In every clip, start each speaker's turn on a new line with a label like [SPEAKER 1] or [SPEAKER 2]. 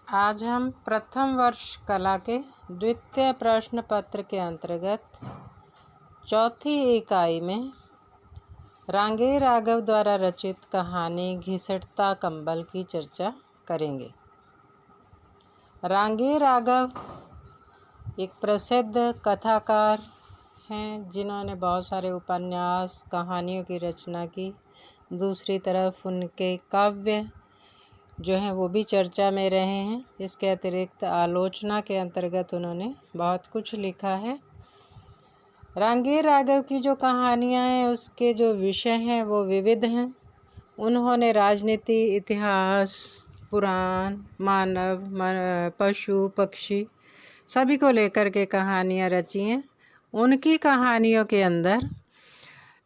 [SPEAKER 1] आज हम प्रथम वर्ष कला के द्वितीय प्रश्न पत्र के अंतर्गत चौथी इकाई में रांगे राघव द्वारा रचित कहानी घिसटता कंबल की चर्चा करेंगे। रांगे राघव एक प्रसिद्ध कथाकार हैं जिन्होंने बहुत सारे उपन्यास कहानियों की रचना की। दूसरी तरफ उनके काव्य जो हैं वो भी चर्चा में रहे हैं। इसके अतिरिक्त आलोचना के अंतर्गत उन्होंने बहुत कुछ लिखा है। रांगे राघव की जो कहानियाँ हैं उसके जो विषय हैं वो विविध हैं। उन्होंने राजनीति, इतिहास, पुराण, मानव, पशु, पक्षी सभी को लेकर के कहानियाँ रची हैं। उनकी कहानियों के अंदर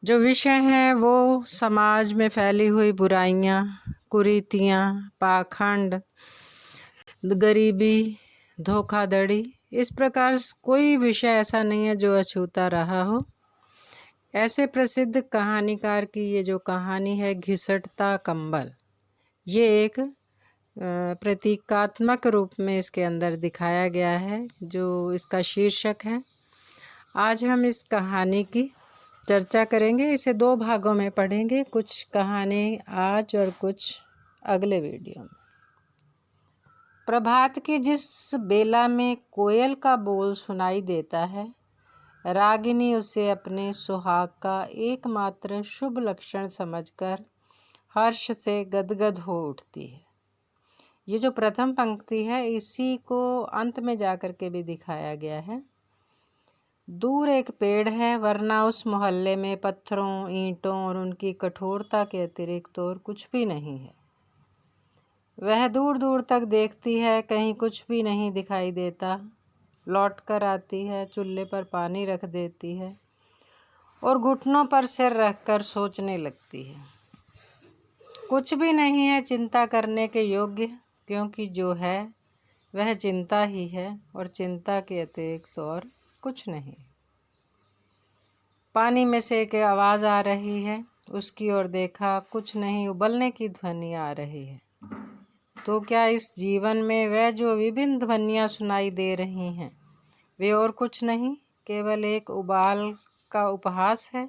[SPEAKER 1] जो विषय हैं वो समाज में फैली हुई बुराइयाँ, कुरीतियाँ, पाखंड, गरीबी, धोखाधड़ी, इस प्रकार कोई विषय ऐसा नहीं है जो अछूता रहा हो। ऐसे प्रसिद्ध कहानीकार की ये जो कहानी है घिसटता कंबल, ये एक प्रतीकात्मक रूप में इसके अंदर दिखाया गया है जो इसका शीर्षक है। आज हम इस कहानी की चर्चा करेंगे। इसे दो भागों में पढ़ेंगे, कुछ कहानी आज और कुछ अगले वीडियो में। प्रभात की जिस बेला में कोयल का बोल सुनाई देता है, रागिनी उसे अपने सुहाग का एकमात्र शुभ लक्षण समझकर हर्ष से गदगद हो उठती है। ये जो प्रथम पंक्ति है इसी को अंत में जाकर के भी दिखाया गया है। दूर एक पेड़ है, वरना उस मोहल्ले में पत्थरों, ईंटों और उनकी कठोरता के अतिरिक्त और कुछ भी नहीं है। वह दूर दूर तक देखती है, कहीं कुछ भी नहीं दिखाई देता। लौट कर आती है, चूल्हे पर पानी रख देती है और घुटनों पर सिर रखकर सोचने लगती है। कुछ भी नहीं है चिंता करने के योग्य, क्योंकि जो है वह चिंता ही है और चिंता के अतिरिक्त और कुछ नहीं। पानी में से एक आवाज़ आ रही है, उसकी ओर देखा, कुछ नहीं, उबलने की ध्वनि आ रही है। तो क्या इस जीवन में वह जो विभिन्न ध्वनियाँ सुनाई दे रही हैं वे और कुछ नहीं, केवल एक उबाल का उपहास है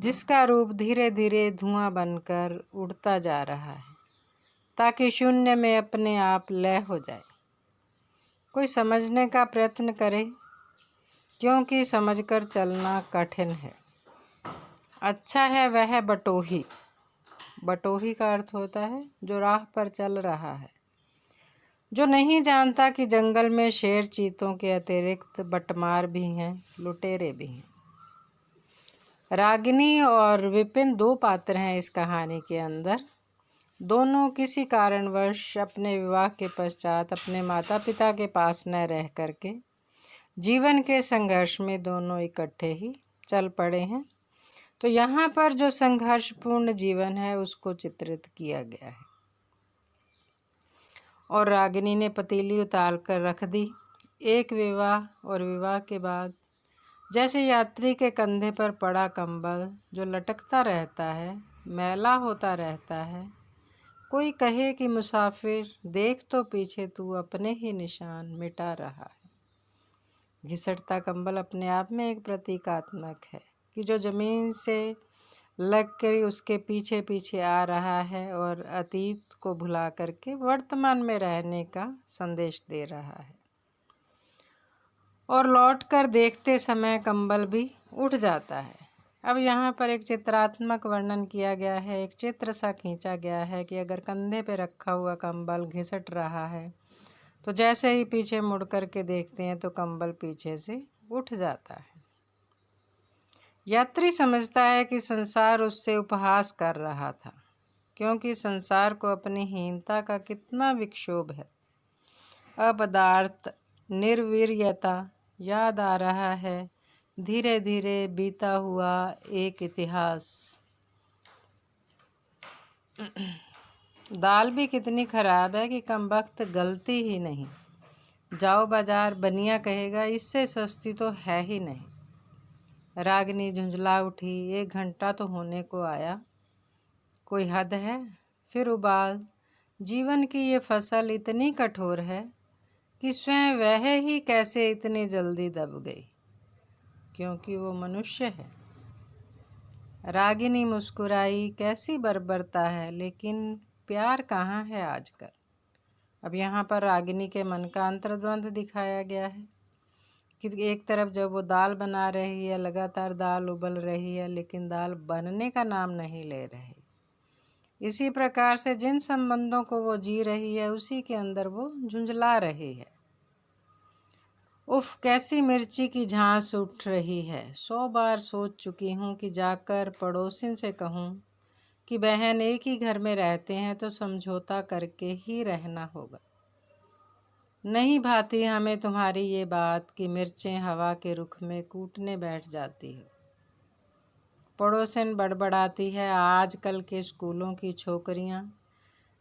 [SPEAKER 1] जिसका रूप धीरे धीरे धुआं बनकर उड़ता जा रहा है ताकि शून्य में अपने आप लय हो जाए। कोई समझने का प्रयत्न करे, क्योंकि समझकर चलना कठिन है। अच्छा है वह बटोही, बटोही का अर्थ होता है जो राह पर चल रहा है, जो नहीं जानता कि जंगल में शेर चीतों के अतिरिक्त बटमार भी हैं, लुटेरे भी हैं। रागिनी और विपिन दो पात्र हैं इस कहानी के अंदर। दोनों किसी कारणवश अपने विवाह के पश्चात अपने माता पिता के पास न रह करके जीवन के संघर्ष में दोनों इकट्ठे ही चल पड़े हैं। तो यहाँ पर जो संघर्षपूर्ण जीवन है उसको चित्रित किया गया है। और रागिनी ने पतीली उतार कर रख दी। एक विवाह और विवाह के बाद जैसे यात्री के कंधे पर पड़ा कंबल जो लटकता रहता है, मैला होता रहता है। कोई कहे कि मुसाफिर देख तो पीछे तू अपने ही निशान मिटा रहा है। घिसटता कंबल अपने आप में एक प्रतीकात्मक है कि जो ज़मीन से लग कर उसके पीछे पीछे आ रहा है और अतीत को भुला करके वर्तमान में रहने का संदेश दे रहा है। और लौट कर देखते समय कंबल भी उठ जाता है। अब यहाँ पर एक चित्रात्मक वर्णन किया गया है, एक चित्र सा खींचा गया है कि अगर कंधे पे रखा हुआ कंबल घिसट रहा है तो जैसे ही पीछे मुड़ कर के देखते हैं तो कंबल पीछे से उठ जाता है। यात्री समझता है कि संसार उससे उपहास कर रहा था, क्योंकि संसार को अपनी हीनता का कितना विक्षोभ है। अपदार्थ, निर्वीर्यता याद आ रहा है, धीरे धीरे बीता हुआ एक इतिहास। दाल भी कितनी खराब है कि कमबख्त गलती ही नहीं। जाओ बाजार, बनिया कहेगा इससे सस्ती तो है ही नहीं। रागिनी झुंझला उठी, 1 घंटा तो होने को आया, कोई हद है। फिर उबाल, जीवन की ये फसल इतनी कठोर है कि स्वयं वह ही कैसे इतनी जल्दी दब गई, क्योंकि वो मनुष्य है। रागिनी मुस्कुराई, कैसी बर्बरता है, लेकिन प्यार कहाँ है आजकल। अब यहाँ पर रागिनी के मन का अंतर्द्वंद दिखाया गया है कि एक तरफ जब वो दाल बना रही है, लगातार दाल उबल रही है, लेकिन दाल बनने का नाम नहीं ले रही। इसी प्रकार से जिन संबंधों को वो जी रही है, उसी के अंदर वो झुंझला रही है। उफ, कैसी मिर्ची की झांस उठ रही है। 100 बार सोच चुकी हूँ कि जाकर पड़ोसिन से कहूँ कि बहन, एक ही घर में रहते हैं तो समझौता करके ही रहना होगा। नहीं भाती हमें तुम्हारी ये बात कि मिर्चें हवा के रुख में कूटने बैठ जाती हो। पड़ोसिन बड़बड़ाती है, आजकल के स्कूलों की छोकरियाँ,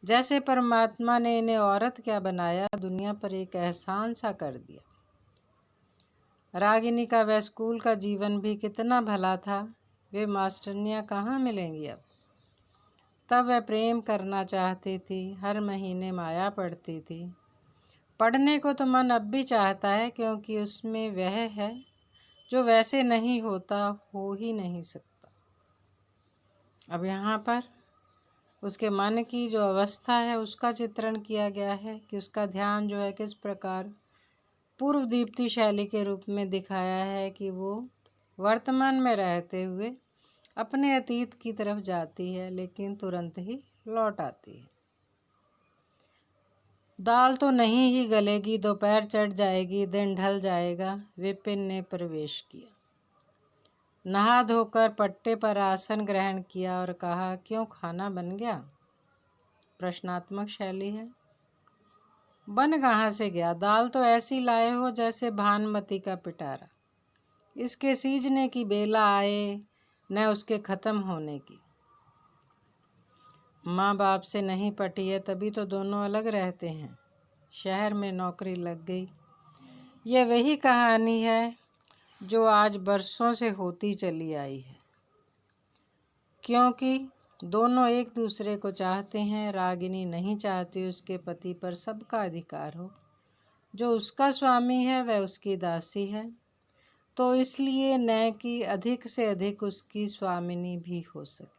[SPEAKER 1] जैसे परमात्मा ने इन्हें औरत क्या बनाया, दुनिया पर एक एहसान सा कर दिया। रागिनी का वह स्कूल का जीवन भी कितना भला था। वे मास्टरनियाँ कहाँ मिलेंगी अब। तब वह प्रेम करना चाहती थी, हर महीने माया पड़ती थी। पढ़ने को तो मन अब भी चाहता है, क्योंकि उसमें वह है जो वैसे नहीं होता, हो ही नहीं सकता। अब यहाँ पर उसके मन की जो अवस्था है उसका चित्रण किया गया है कि उसका ध्यान जो है किस प्रकार पूर्व दीप्ति शैली के रूप में दिखाया है कि वो वर्तमान में रहते हुए अपने अतीत की तरफ जाती है, लेकिन तुरंत ही लौट आती है। दाल तो नहीं ही गलेगी, दोपहर चढ़ जाएगी, दिन ढल जाएगा। विपिन ने प्रवेश किया, नहा धोकर पट्टे पर आसन ग्रहण किया और कहा, क्यों, खाना बन गया? प्रश्नात्मक शैली है। बन कहाँ से गया? दाल तो ऐसी लाए हो जैसे भानुमति का पिटारा। इसके सीजने की बेला आए, न उसके ख़त्म होने की। माँ बाप से नहीं पटी है, तभी तो दोनों अलग रहते हैं। शहर में नौकरी लग गई। यह वही कहानी है जो आज बरसों से होती चली आई है, क्योंकि दोनों एक दूसरे को चाहते हैं। रागिनी नहीं चाहती उसके पति पर सबका अधिकार हो। जो उसका स्वामी है वह उसकी दासी है, तो इसलिए न कि अधिक से अधिक उसकी स्वामिनी भी हो सके।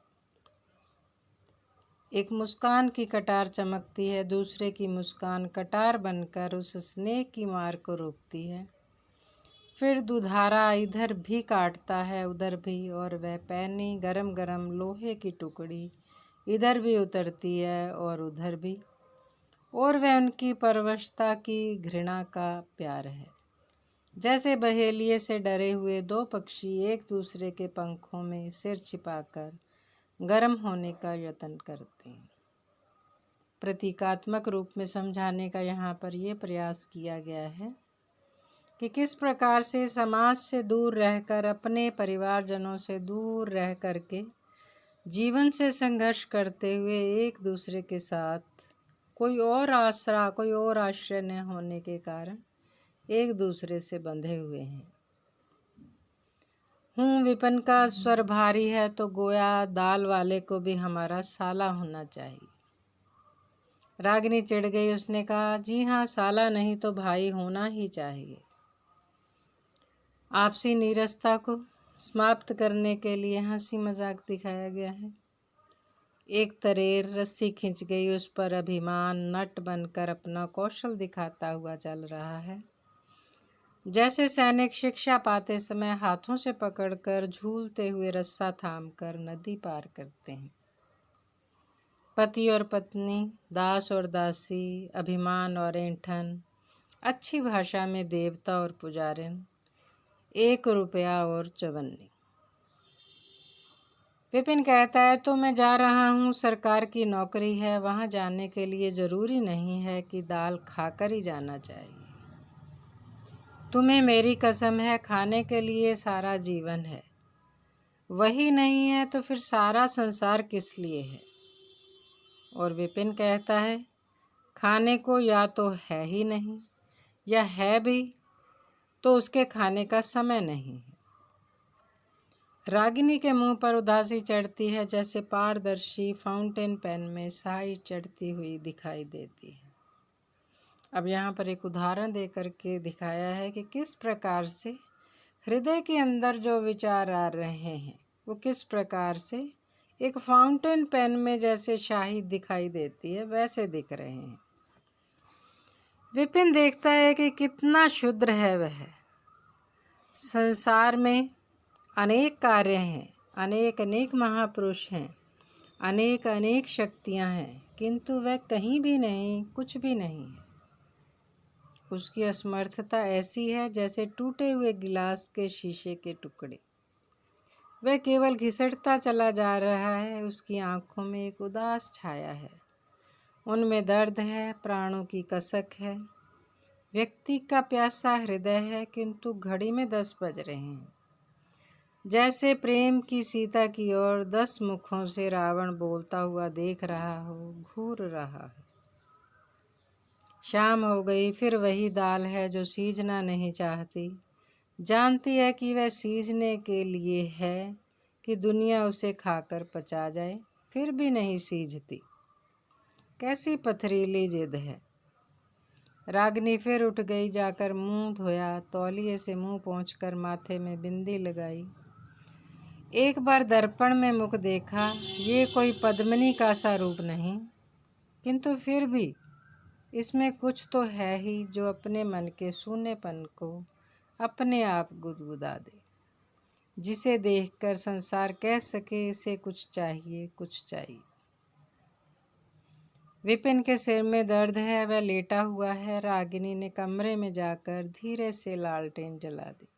[SPEAKER 1] एक मुस्कान की कटार चमकती है, दूसरे की मुस्कान कटार बनकर उस स्नेह की मार को रोकती है। फिर दुधारा इधर भी काटता है, उधर भी, और वह पैनी गरम गरम लोहे की टुकड़ी इधर भी उतरती है और उधर भी, और वह उनकी परवशता की घृणा का प्यार है। जैसे बहेलिए से डरे हुए दो पक्षी एक दूसरे के पंखों में सिर छिपाकर गर्म होने का यत्न करते हैं। प्रतीकात्मक रूप में समझाने का यहाँ पर यह प्रयास किया गया है कि किस प्रकार से समाज से दूर रहकर, अपने परिवारजनों से दूर रह करके जीवन से संघर्ष करते हुए एक दूसरे के साथ कोई और आसरा, कोई और आश्रय न होने के कारण एक दूसरे से बंधे हुए हैं। विपिन का स्वर भारी है, तो गोया दाल वाले को भी हमारा साला होना चाहिए। रागिनी चिढ़ गई। उसने कहा, जी हाँ, साला नहीं तो भाई होना ही चाहिए। आपसी नीरसता को समाप्त करने के लिए हंसी मजाक दिखाया गया है। एक तरेर रस्सी खिंच गई, उस पर अभिमान नट बनकर अपना कौशल दिखाता हुआ चल रहा है। जैसे सैनिक शिक्षा पाते समय हाथों से पकड़कर झूलते हुए रस्सा थामकर नदी पार करते हैं। पति और पत्नी, दास और दासी, अभिमान और ऐंठन, अच्छी भाषा में देवता और पुजारिन, 1 रुपया और चवन्नी। विपिन कहता है, तो मैं जा रहा हूँ, सरकार की नौकरी है। वहाँ जाने के लिए ज़रूरी नहीं है कि दाल खाकर ही जाना चाहिए। तुम्हें मेरी कसम है, खाने के लिए सारा जीवन है। वही नहीं है तो फिर सारा संसार किस लिए है? और विपिन कहता है, खाने को या तो है ही नहीं, या है भी तो उसके खाने का समय नहीं है। रागिनी के मुंह पर उदासी चढ़ती है, जैसे पारदर्शी फाउंटेन पेन में स्याही चढ़ती हुई दिखाई देती है। अब यहाँ पर एक उदाहरण दे करके दिखाया है कि किस प्रकार से हृदय के अंदर जो विचार आ रहे हैं वो किस प्रकार से एक फाउंटेन पेन में जैसे स्याही दिखाई देती है वैसे दिख रहे हैं। विपिन देखता है कि कितना शुद्र है वह। संसार में अनेक कार्य हैं, अनेक अनेक महापुरुष हैं, अनेक अनेक शक्तियां हैं, किंतु वह कहीं भी नहीं, कुछ भी नहीं है। उसकी असमर्थता ऐसी है जैसे टूटे हुए गिलास के शीशे के टुकड़े। वह केवल घिसटता चला जा रहा है। उसकी आंखों में एक उदास छाया है, उनमें दर्द है, प्राणों की कसक है। व्यक्ति का प्यासा हृदय है, किंतु घड़ी में 10 बज रहे हैं। जैसे प्रेम की सीता की ओर 10 मुखों से रावण बोलता हुआ देख रहा हो, घूर रहा है। शाम हो गई, फिर वही दाल है जो सीजना नहीं चाहती। जानती है कि वह सीजने के लिए है कि दुनिया उसे खाकर पचा जाए, फिर भी नहीं सीजती। कैसी पथरीली जिद है। रागिनी फिर उठ गई, जाकर मुंह धोया, तौलिए से मुंह पोंछकर माथे में बिंदी लगाई। एक बार दर्पण में मुख देखा। ये कोई पद्मिनी का सा रूप नहीं, किंतु फिर भी इसमें कुछ तो है ही जो अपने मन के सूनेपन को अपने आप गुदगुदा दे, जिसे देखकर संसार कह सके इसे कुछ चाहिए, कुछ चाहिए। विपिन के सिर में दर्द है, वह लेटा हुआ है। रागिनी ने कमरे में जाकर धीरे से लालटेन जला दी।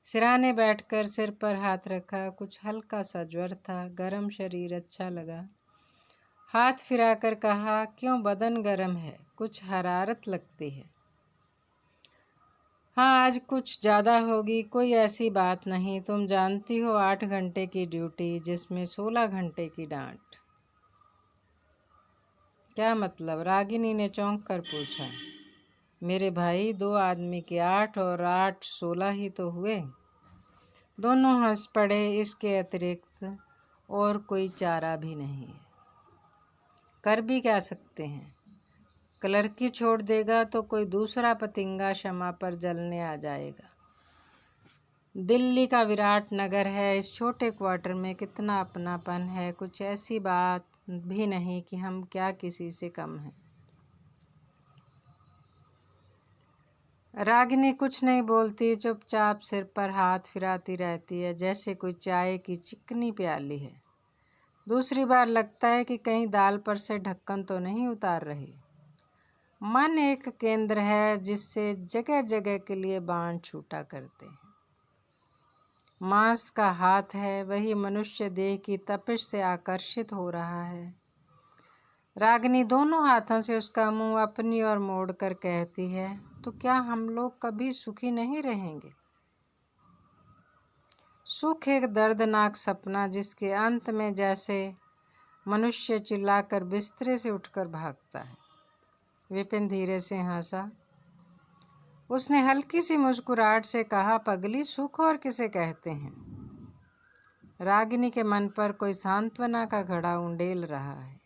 [SPEAKER 1] सिराने बैठकर सिर पर हाथ रखा। कुछ हल्का सा ज्वर था, गरम शरीर अच्छा लगा। हाथ फिराकर कहा, क्यों बदन गरम है, कुछ हरारत लगती है। हाँ, आज कुछ ज़्यादा होगी, कोई ऐसी बात नहीं। तुम जानती हो 8 घंटे की ड्यूटी, जिसमें 16 घंटे की डांट। क्या मतलब? रागिनी ने चौंक कर पूछा। मेरे भाई, 2 आदमी के 8 और 8 16 ही तो हुए। दोनों हंस पड़े। इसके अतिरिक्त और कोई चारा भी नहीं है। कर भी क्या सकते हैं? क्लर्की छोड़ देगा तो कोई दूसरा पतिंगा क्षमा पर जलने आ जाएगा। दिल्ली का विराट नगर है, इस छोटे क्वार्टर में कितना अपनापन है। कुछ ऐसी बात भी नहीं कि हम क्या किसी से कम हैं। रागिनी कुछ नहीं बोलती, चुपचाप सिर पर हाथ फिराती रहती है, जैसे कोई चाय की चिकनी प्याली है। दूसरी बार लगता है कि कहीं दाल पर से ढक्कन तो नहीं उतार रही। मन एक केंद्र है जिससे जगह जगह के लिए बाण छूटा करते हैं। मांस का हाथ है, वही मनुष्य देह की तपिश से आकर्षित हो रहा है। रागिनी दोनों हाथों से उसका मुंह अपनी ओर मोड़ कर कहती है, तो क्या हम लोग कभी सुखी नहीं रहेंगे? सुख एक दर्दनाक सपना, जिसके अंत में जैसे मनुष्य चिल्लाकर बिस्तरे से उठकर भागता है। विपिन धीरे से हंसा। उसने हल्की सी मुस्कुराहट से कहा, पगली, सुख और किसे कहते हैं? रागिनी के मन पर कोई सांत्वना का घड़ा उंडेल रहा है।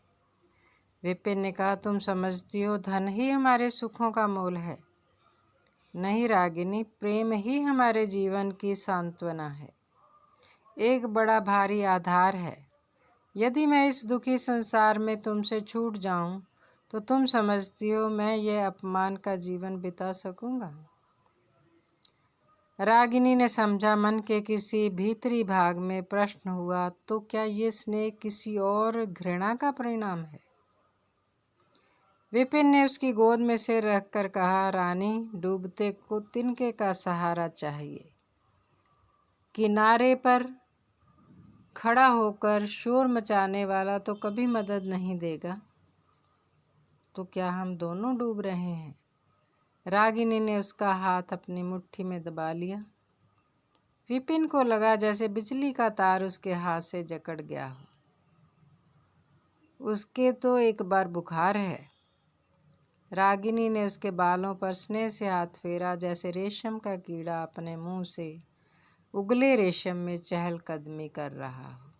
[SPEAKER 1] विपिन ने कहा, तुम समझती हो धन ही हमारे सुखों का मोल है। नहीं रागिनी, प्रेम ही हमारे जीवन की सांत्वना है, एक बड़ा भारी आधार है। यदि मैं इस दुखी संसार में तुमसे छूट जाऊं तो तुम समझती हो मैं यह अपमान का जीवन बिता सकूंगा? रागिनी ने समझा। मन के किसी भीतरी भाग में प्रश्न हुआ, तो क्या ये स्नेह किसी और घृणा का परिणाम है? विपिन ने उसकी गोद में सिर रखकर कहा, रानी, डूबते को तिनके का सहारा चाहिए। किनारे पर खड़ा होकर शोर मचाने वाला तो कभी मदद नहीं देगा। तो क्या हम दोनों डूब रहे हैं? रागिनी ने उसका हाथ अपनी मुट्ठी में दबा लिया। विपिन को लगा जैसे बिजली का तार उसके हाथ से जकड़ गया हो। उसके तो एक बार बुखार है। रागिनी ने उसके बालों पर स्नेह से हाथ फेरा, जैसे रेशम का कीड़ा अपने मुंह से उगले रेशम में चहलकदमी कर रहा हो।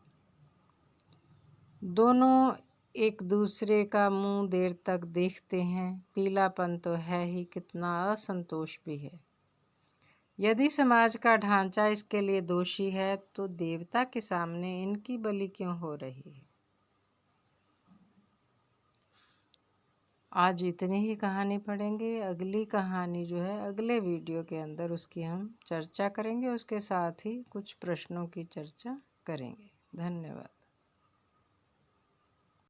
[SPEAKER 1] दोनों एक दूसरे का मुंह देर तक देखते हैं। पीलापन तो है ही, कितना असंतोष भी है। यदि समाज का ढांचा इसके लिए दोषी है तो देवता के सामने इनकी बलि क्यों हो रही है। आज इतनी ही कहानी पढ़ेंगे। अगली कहानी जो है अगले वीडियो के अंदर उसकी हम चर्चा करेंगे। उसके साथ ही कुछ प्रश्नों की चर्चा करेंगे। धन्यवाद।